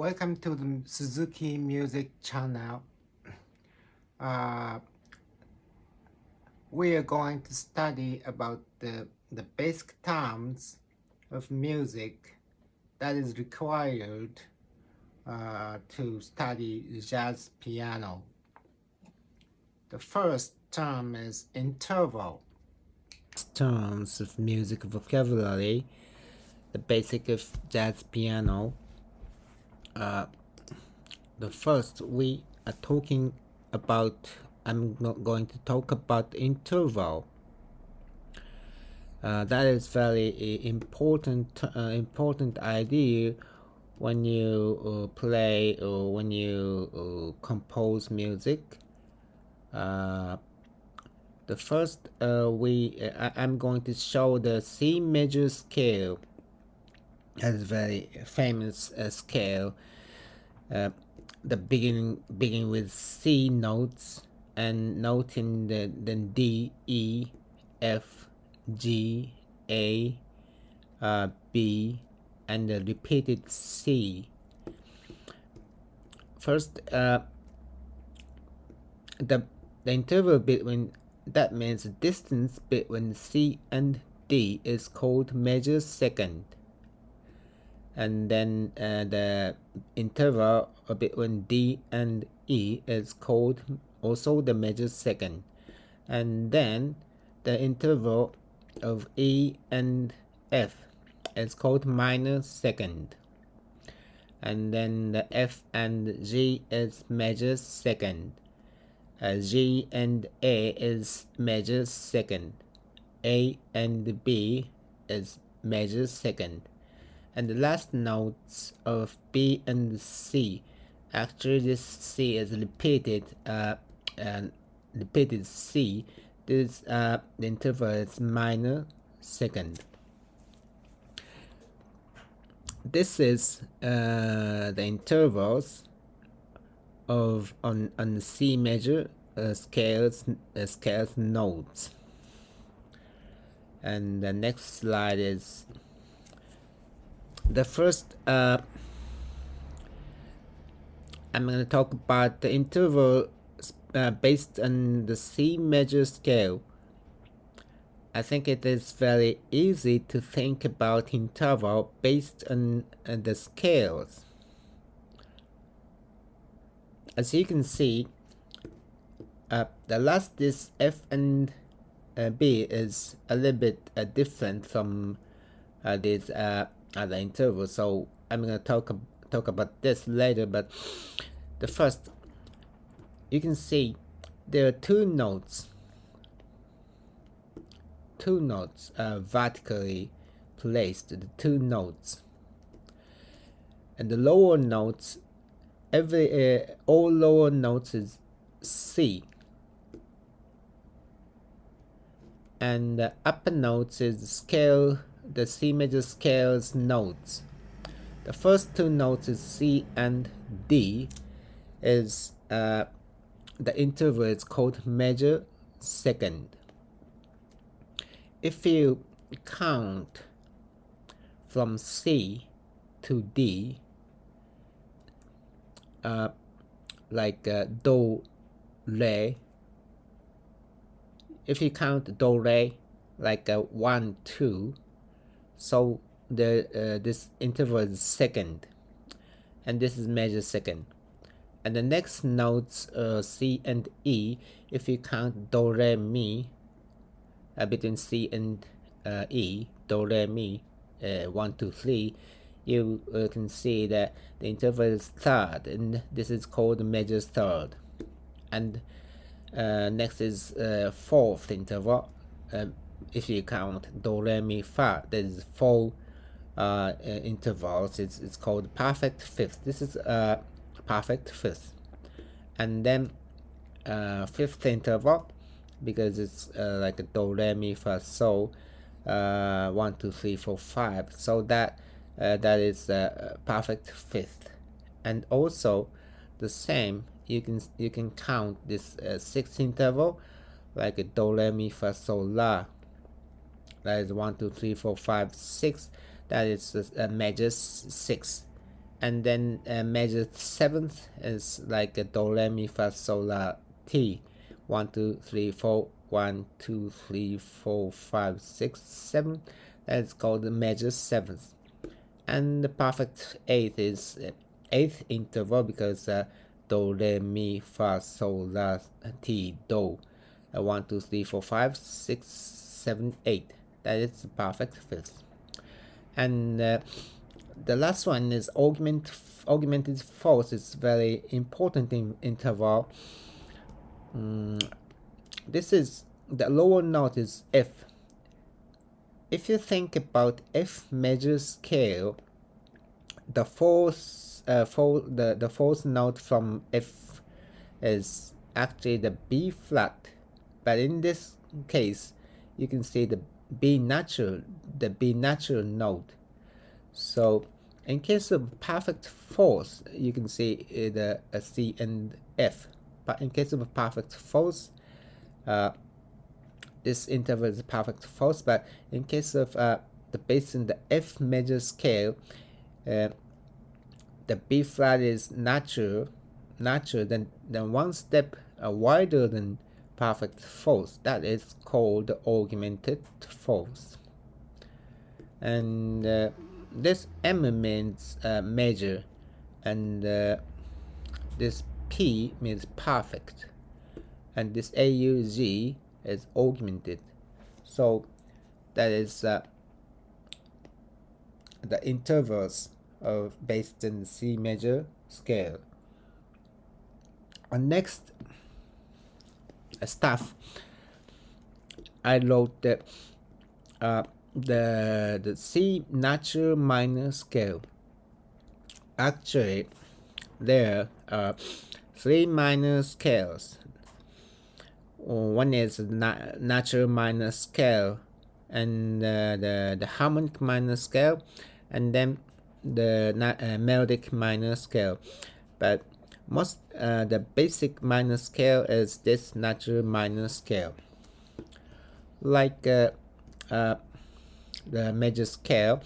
Welcome to the Suzuki Music Channel. Uh, we are going to study about the basic terms of music that is required to study jazz piano. The first term is interval. Terms of music vocabulary, the basic of jazz piano. The first we are talking about, I'm not going to talk about interval. That is very important idea when you play or when you compose music. The first I'm going to show the C major scale as very famous scale. The beginning with C notes and noting then D, E, F, G, A, B, and the repeated C. First, the interval between, that means the distance between C and D is called major second. And then the interval between D and E is called also the major second. And then the interval of E and F is called minor second. And then the F and G is major second. G and A is major second. A and B is major second. And the last notes of B and C, actually this C is repeated, and repeated C. This the interval is minor second. This is the intervals of on C major scales notes. And the next slide is the first. I'm going to talk about the interval based on the C major scale. I think it is very easy to think about interval based on the scales. As you can see, the last is F and B is a little bit different from these other intervals. So I'm going to talk about this later. But the first, you can see there are two notes vertically placed. The two notes, and the lower notes, all lower notes is C, and the upper notes is scale, the C major scales notes. The first two notes is C and D, is the interval is called major second. If you count from C to D, like do, re, if you count do, re, like 1, 2, so the this interval is second, and this is major second. And the next notes C and E, if you count do, re, mi, between C and E, do, re, mi, 1, 2, 3, you can see that the interval is third, and this is called major third. And next is fourth interval. If you count do, re, mi, fa, there is 4 intervals. It's called perfect fifth. This is perfect fifth. And then fifth interval, because it's like a do, re, mi, fa, so 1, 2, 3, 4, 5. So that is perfect fifth. And also the same, you can count this sixth interval, like a do, re, mi, fa, sol, la. That is 1, 2, 3, 4, 5, 6. That is a major 6. and then major seventh is like a do re mi fa sol la ti. 1 2 3 4 1 2 3 4 5 6 7. That's called the major seventh. And the perfect eighth is eighth interval because do re mi fa sol la ti do. 1 2 3 4 5 6 7 8. That is the perfect fifth. And the last one is augmented fourth. It's very important in interval. This is the lower note is F. If you think about F major scale, the fourth note from F is actually the B flat, but in this case, you can see the B natural note. So in case of perfect fourth, you can see the C and F. But in case of a perfect fourth, this interval is perfect fourth. But in case of the bass in the F major scale, the B flat is natural, then one step wider than perfect fourth. That is called augmented fourth. And this M means major, and this P means perfect, and this AUG is augmented. So that is the intervals of based in C major scale. On next stuff, I wrote the C natural minor scale. Actually, there are 3 minor scales. One is natural minor scale, and the harmonic minor scale, and then the melodic minor scale. But most the basic minor scale is this natural minor scale. Like the major scale,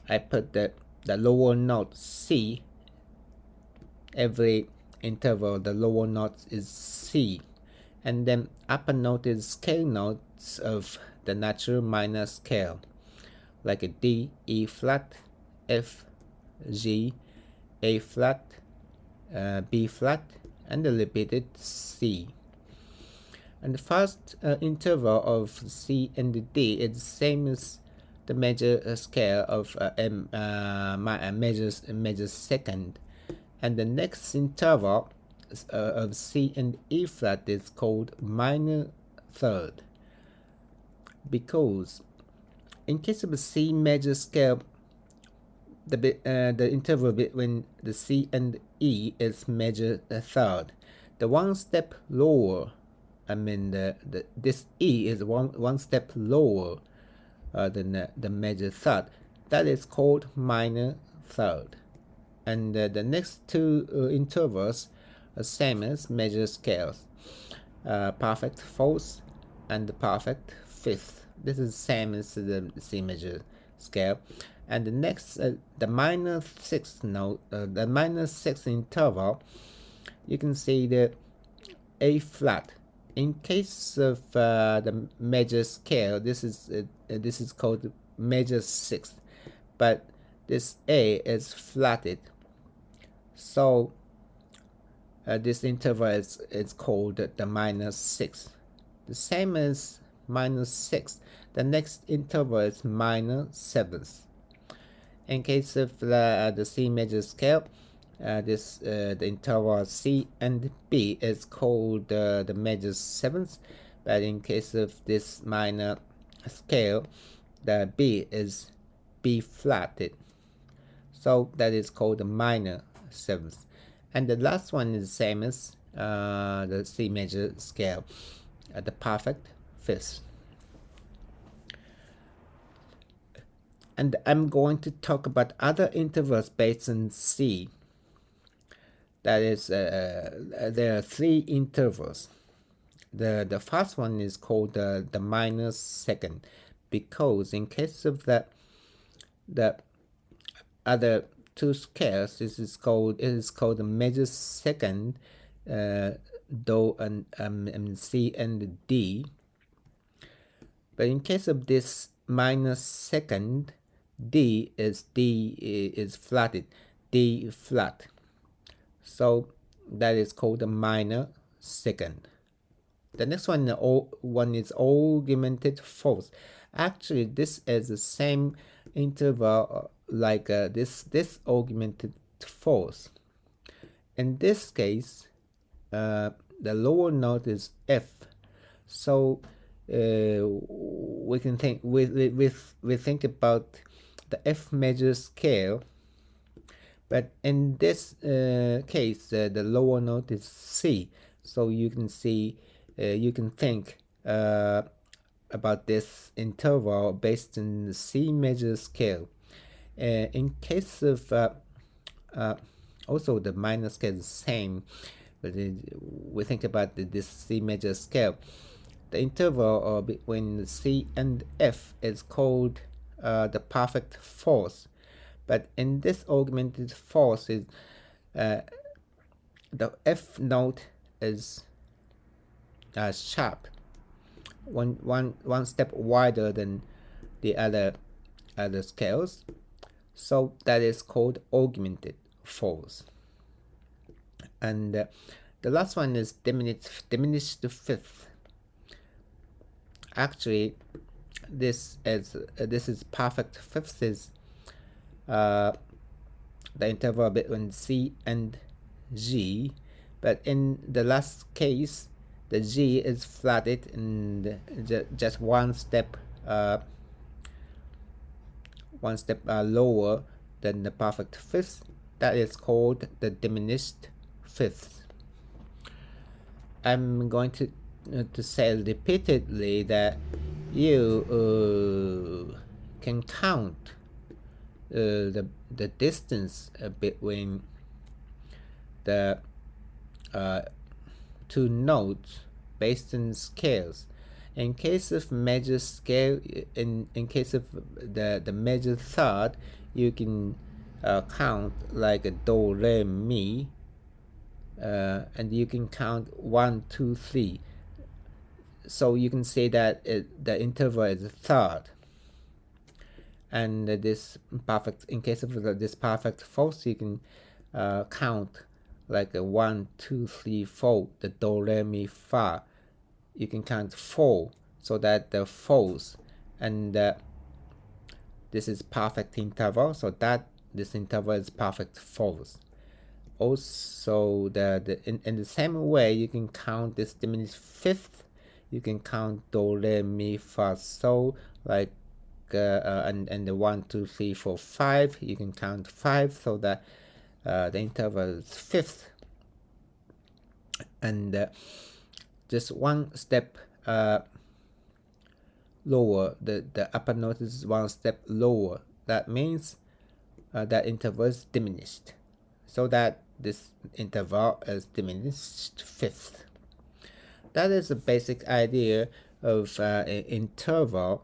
I put the lower note C. Every interval, the lower note is C, and then upper note is scale notes of the natural minor scale, like a D, E flat, F, G, A flat, B flat, and the repeated C. And the first interval of C and D is the same as the major scale of major second. And the next interval of C and E flat is called minor third, because in case of a C major scale, the interval between the C and E is major third. The one step lower, this E is one step lower than the major third. That is called minor third. And the next two intervals are same as major scales, perfect fourth and perfect fifth. This is same as the C major scale. And the next, the minor sixth note, the minor sixth interval, you can see the A flat. In case of the major scale, this is called major sixth, but this A is flatted. So this interval is called the minor sixth. The same as minor sixth. The next interval is minor seventh. In case of the C major scale, the interval C and B is called the major seventh. But in case of this minor scale, the B is B flatted. So that is called the minor seventh. And the last one is the same as the C major scale, the perfect fifth. And I'm going to talk about other intervals based on C. That is, there are 3 intervals. The first one is called the minor second, because in case of the other two scales. It is called the major second, do and C and D. But in case of this minor second, D is flatted, D flat. So that is called a minor second. The next one is augmented fourth. Actually, this is the same interval like this augmented fourth. In this case, the lower note is F. So we can think we think about the F major scale, but in this case the lower note is C. So you can see you can think about this interval based on the C major scale. In case of also the minor scale is the same, but we think about this C major scale. The interval between C and F is called the perfect fourth. But in this augmented fourth, is the F note is sharp, one step wider than the other scales. So that is called augmented fourth. And the last one is diminished fifth. Actually, this is perfect fifth is the interval between C and G, but in the last case, the G is flatted and just one step lower than the perfect fifth. That is called the diminished fifth. I'm going to say repeatedly that you can count the distance between the two notes based on scales. In case of major scale, in case of the major third, you can count like a do, re, mi, and you can count 1, 2, 3. So you can say that the interval is a third. And this perfect, in case of this perfect fourth, you can count like a 1, 2, 3, 4, the do, re, mi, fa. You can count 4, so that the fourth, and this is perfect interval, so that this interval is perfect fourth. Also, in the same way, you can count this diminished fifth. You can count do, re, mi, fa, sol, like and the 1, 2, 3, 4, 5. You can count 5, so that the interval is fifth, and just one step lower. The upper note is one step lower. That means that interval is diminished, so that this interval is diminished fifth. That is the basic idea of an interval.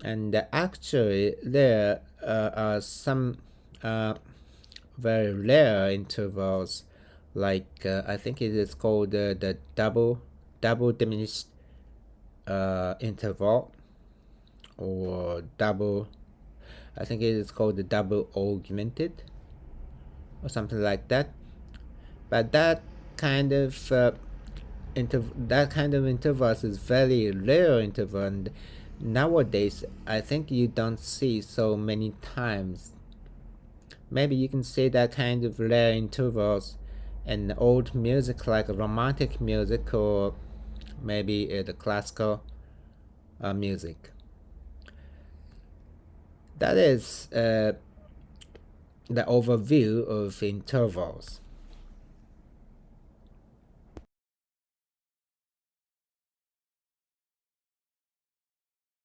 And actually, there are some very rare intervals, like I think it is called the double diminished interval, or I think it is called the double augmented, or something like that. But that kind of intervals is very rare interval, and nowadays I think you don't see so many times. Maybe you can see that kind of rare intervals in old music, like romantic music, or maybe the classical music. That is the overview of intervals.